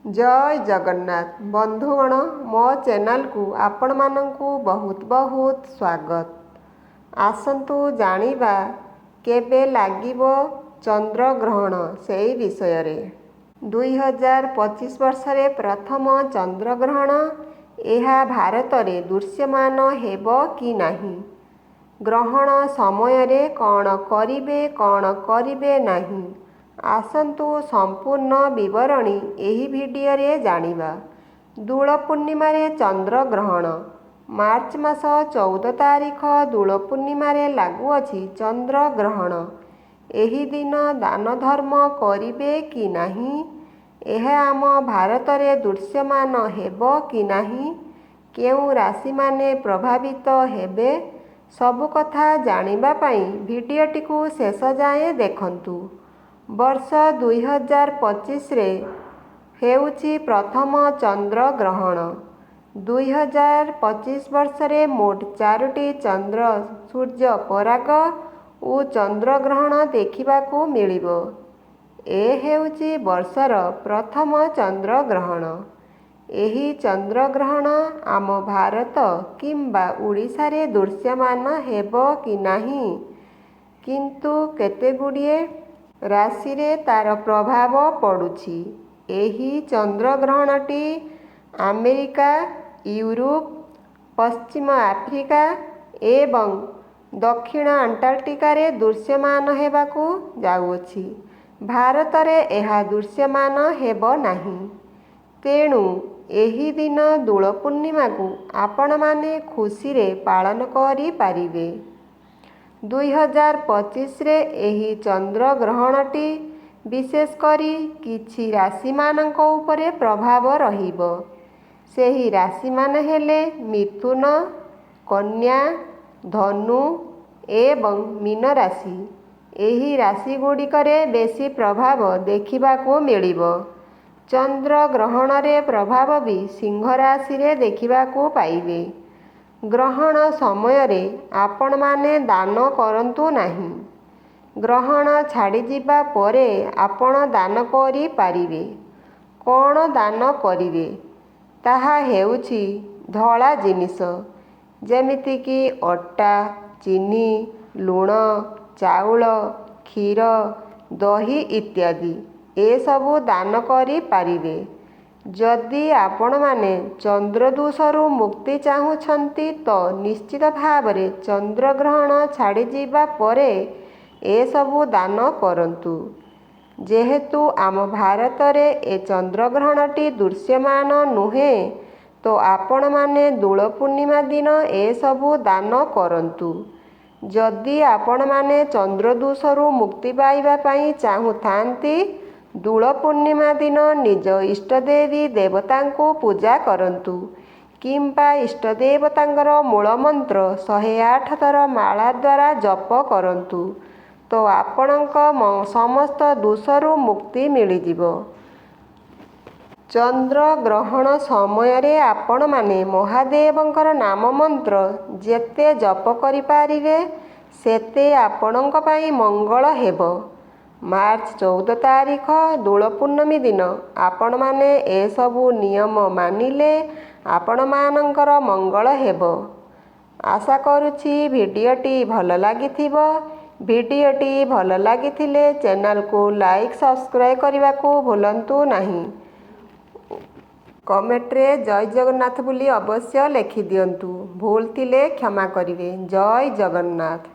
जय जगन्नाथ बंधुगण मो चैनल को आपण मानंकु बहुत बहुत स्वागत। आसंतु जानिबा केबे लागिबो चंद्र ग्रहण सेई विषय रे। 2025 वर्ष रे प्रथम चंद्र ग्रहण एहा भारत रे दृश्यमान हेबो कि नाही, ग्रहण समय रे कौन करिबे नाही, आसंतु संपूर्ण विवरणी एही भिडियो रे जानिबा। दूल पूर्णिमा रे चंद्र ग्रहण मार्च मास 14 तारिख दूल पूर्णिमा रे लागुअछि चंद्र ग्रहण। एही दिन दान धर्म करिबे कि नाही, एहा आम भारत रे दृश्यमान हेबो कि नाही, केउ राशि माने प्रभावित हेबे, सबु कथा जानिबा पई भिडियोटी को शेष जाए देखंतु। वर्ष 2025 रे हेउछि प्रथम चंद्र ग्रहण। 2025 वर्ष रे मोट 4टी चंद्र सूर्य पराग और चंद्र ग्रहण देखिबाकू मिलिबो। ए हेउछि वर्षर प्रथम चंद्र ग्रहण। एही चंद्र ग्रहण आम भारत किंबा उड़ीसा रे दृश्यमान हेबो कि नाही, किंतु केतेगुड़िए राशि रे तार प्रभाव पड़ुछि। एही चंद्र ग्रहणटी अमेरिका, यूरोप, पश्चिम आफ्रिका एवं दक्षिण अंटार्कटिका रे दृश्यमान हेबाकू जाउछि। भारत रे एहा दृश्यमान हेबो नाही। तेणु एही दिन दूल पूर्णिमा को आपण माने खुशी रे पालन करि पारिबे। 2025 रे एही चंद्र ग्रहणटी विशेष करी किछि राशि मानंको उपरे प्रभाव रहिबो। सेही राशि मान हेले मिथुन, कन्या, धनु एवं मीन राशि। एही राशि गुड़िकरे बेसी प्रभाव देखिबाकू मिलिबो। चंद्र ग्रहण रे प्रभाव भी सिंह राशि रे देखिबाकू पाइबे। ग्रहण समय रे आपण माने दान करंतु नाही। ग्रहण छाड़ी जिबा परे आपण दान करि पारिबे। कौन दान करिवे ताहा हेउछि धला जिनिस, जेमिति कि अटा, चीनी, लुण, चाउल, क्षीर, दही इत्यादि ए सबु दान करि पारिबे। जदि आपण माने चंद्रदोषरु मुक्ति चाहुछंती तो निश्चित भावरे चंद्र ग्रहण छाड़ी जिबा परे ए सबु दान करंतु। जेहेतु आम भारत रे ए चंद्र ग्रहणटी दृश्यमान नुहे, तो आपण माने दूल पूर्णिमा दिन ए सबु दान करंतु। जदि आपण माने चंद्रदोषरु मुक्ति पाइबा पई चाहुथांती, दूल पूर्णिमा दिन निज इष्टदेवी देवतांको पूजा करंतु, किंबा इष्टदेवतांकर मूल मंत्र 108 थर माला द्वारा जप करंतु, तो आपणक समस्त दोषरु मुक्ति मिलिजिबो। चंद्र ग्रहण समय रे आपण माने महादेवंकर नाम मंत्र जेते जप करि पारिबे सेते आपणक पई मंगल हेबो। मार्च 14 तारिख दूल पूर्णमी दिन आपण माने ए सबु नियम मानिले आपण मानंकर मंगल हेबो। आशा करुछि भिडियोटी भल लागिथिबो। भिडियोटी भल लागिथिले चैनल को लाइक सब्सक्राइब करने को भूलंतु नहीं। कमेंट रे जय जगन्नाथ बोली अवश्य लिखि दियंतु। भूल थिले क्षमा करिवे। जय जगन्नाथ।